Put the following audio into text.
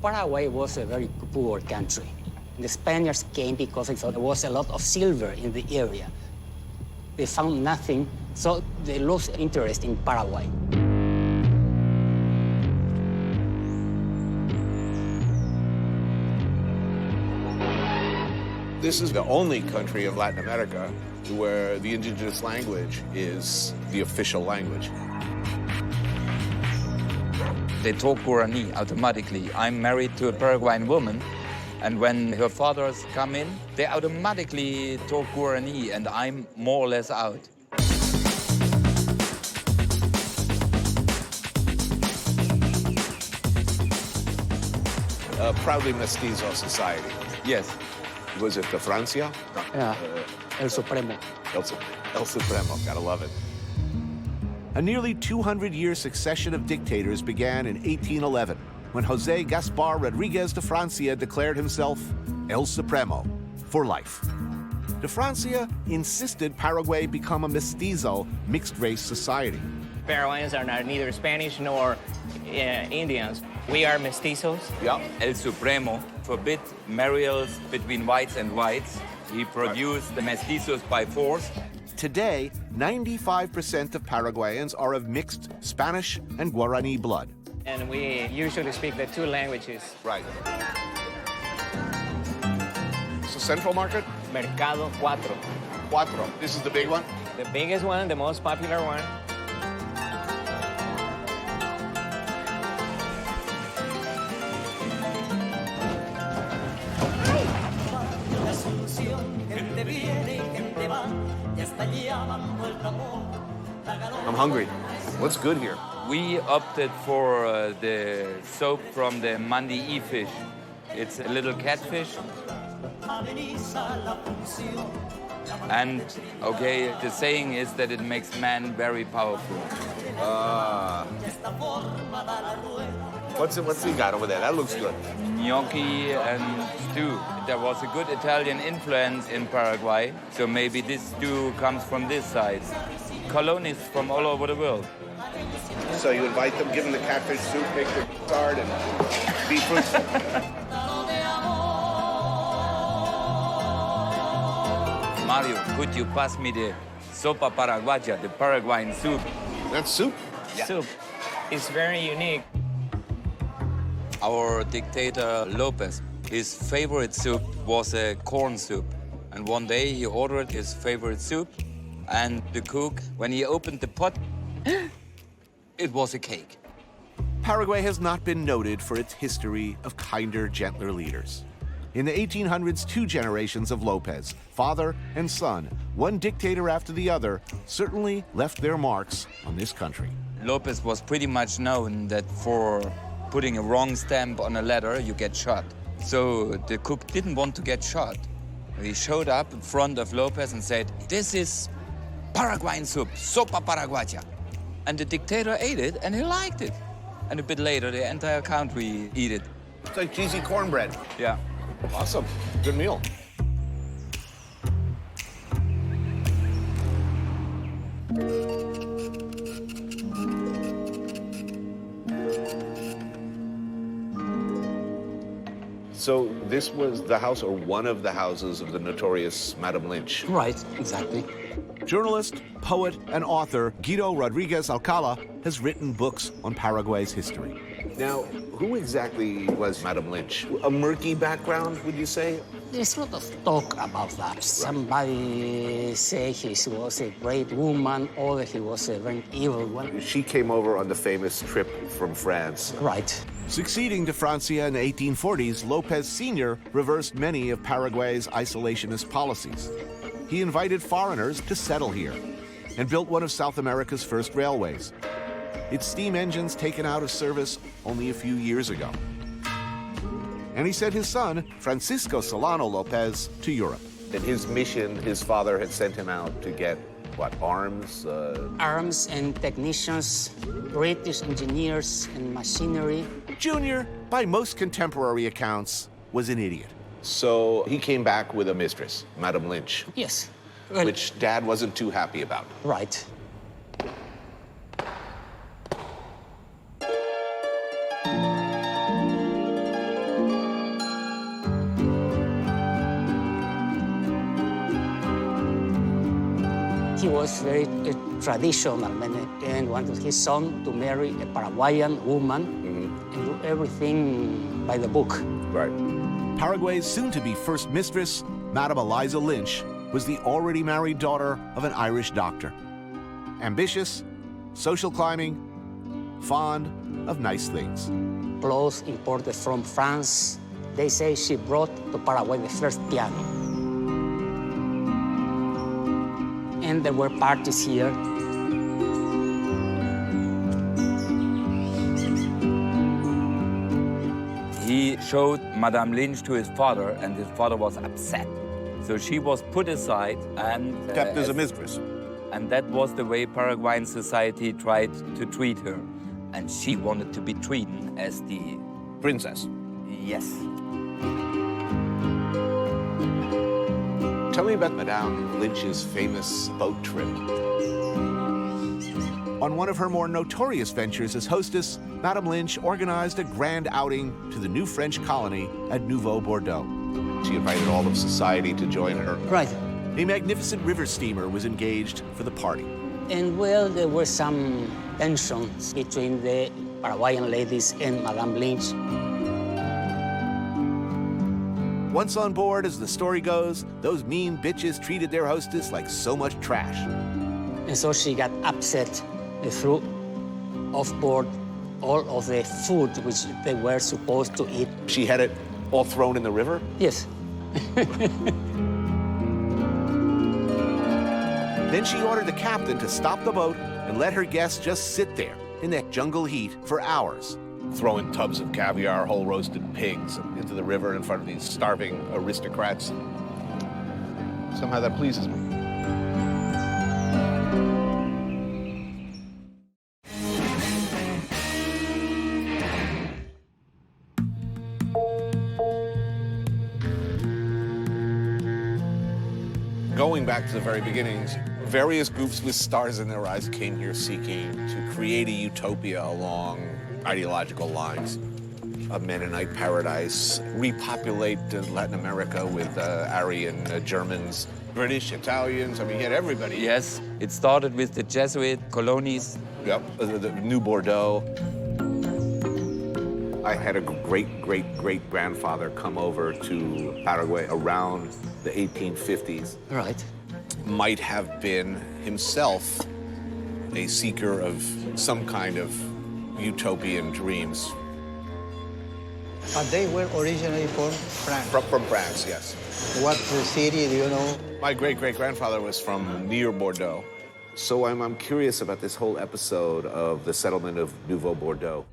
Paraguay was a very poor country. The Spaniards came because they thought there was a lot of silver in the area. They found nothing, so they lost interest in Paraguay. This is the only country of Latin America where the indigenous language is the official language. They talk Guarani automatically. I'm married to a Paraguayan woman, and when her fathers come in, they automatically talk Guarani, and I'm more or less out. A proudly mestizo society. Yes. Was it the Francia? Yeah, El Supremo. El Supremo, gotta love it. A nearly 200-year succession of dictators began in 1811, when José Gaspar Rodríguez de Francia declared himself El Supremo for life. De Francia insisted Paraguay become a mestizo, mixed-race society. Paraguayans are neither Spanish nor Indians. We are mestizos. Yeah. El Supremo forbid marriages between whites and whites. He produced the mestizos by force. Today, 95% of Paraguayans are of mixed Spanish and Guarani blood. And we usually speak the two languages. Right. So Central Market? Mercado Cuatro. Cuatro. This is the big one? The biggest one, the most popular one. I'm hungry. What's good here? We opted for the soap from the Mandi'i fish. It's a little catfish. And, okay, the saying is that it makes man very powerful. What's he got over there? That looks good. Gnocchi and stew. There was a good Italian influence in Paraguay, so maybe this stew comes from this side. Colonists from all over the world. So you invite them, give them the catfish soup, make the tart and beetroot. Mario, could you pass me the sopa paraguaya, the Paraguayan soup? That's soup? Yeah. Soup. It's very unique. Our dictator Lopez, his favorite soup was a corn soup. And one day he ordered his favorite soup, and the cook, when he opened the pot, it was a cake. Paraguay has not been noted for its history of kinder, gentler leaders. In the 1800s, two generations of Lopez, father and son, one dictator after the other, certainly left their marks on this country. Lopez was pretty much known that for putting a wrong stamp on a letter, you get shot. So the cook didn't want to get shot. He showed up in front of Lopez and said, "This is Paraguayan soup, sopa paraguaya." And the dictator ate it, and he liked it. And a bit later, the entire country ate it. It's like cheesy cornbread. Yeah. Awesome. Good meal. So this was the house, or one of the houses, of the notorious Madame Lynch. Right, exactly. Journalist, poet, and author Guido Rodriguez Alcala has written books on Paraguay's history. Now, who exactly was Madame Lynch? A murky background, would you say? There's a lot of talk about that. Somebody say he was a great woman, or he was a very evil one. She came over on the famous trip from France. Right. Succeeding to Francia in the 1840s, Lopez Sr. reversed many of Paraguay's isolationist policies. He invited foreigners to settle here and built one of South America's first railways. Its steam engines taken out of service only a few years ago. And he sent his son, Francisco Solano Lopez, to Europe. In his mission, his father had sent him out to get, what, arms? Arms and technicians, British engineers and machinery. Junior, by most contemporary accounts, was an idiot. So he came back with a mistress, Madame Lynch, Yes. Well, which Dad wasn't too happy about. right. was very traditional, and wanted his son to marry a Paraguayan woman and do everything by the book. Right. Paraguay's soon-to-be first mistress, Madame Eliza Lynch, was the already married daughter of an Irish doctor. Ambitious, social climbing, fond of nice things. Clothes imported from France. They say she brought to Paraguay the first piano. And there were parties here. He showed Madame Lynch to his father, and his father was upset. So she was put aside and Kept as a mistress. And that was the way Paraguayan society tried to treat her. And she wanted to be treated as the... Princess. Yes. Tell me about Madame Lynch's famous boat trip. On one of her more notorious ventures as hostess, Madame Lynch organized a grand outing to the new French colony at Nouveau Bordeaux. She invited all of society to join her. Right. A magnificent river steamer was engaged for the party. And well, there were some tensions between the Paraguayan ladies and Madame Lynch. Once on board, as the story goes, those mean bitches treated their hostess like so much trash. And so she got upset and threw off board all of the food which they were supposed to eat. She had it all thrown in the river? Yes. Then she ordered the captain to stop the boat and let her guests just sit there in that jungle heat for hours. Throwing tubs of caviar, whole roasted pigs into the river in front of these starving aristocrats. Somehow that pleases me. Going back to the very beginnings, various groups with stars in their eyes came here seeking to create a utopia along ideological lines. A Mennonite paradise, repopulate Latin America with Aryan Germans, British, Italians, I mean, you had everybody. Yes, it started with the Jesuit colonies. Yep, the New Bordeaux. I had a great-great-great-grandfather come over to Paraguay around the 1850s. Right. Might have been himself a seeker of some kind of utopian dreams. But they were originally from France. From France, yes. What city do you know? My great-great-grandfather was from near Bordeaux. So I'm curious about this whole episode of the settlement of Nouveau Bordeaux.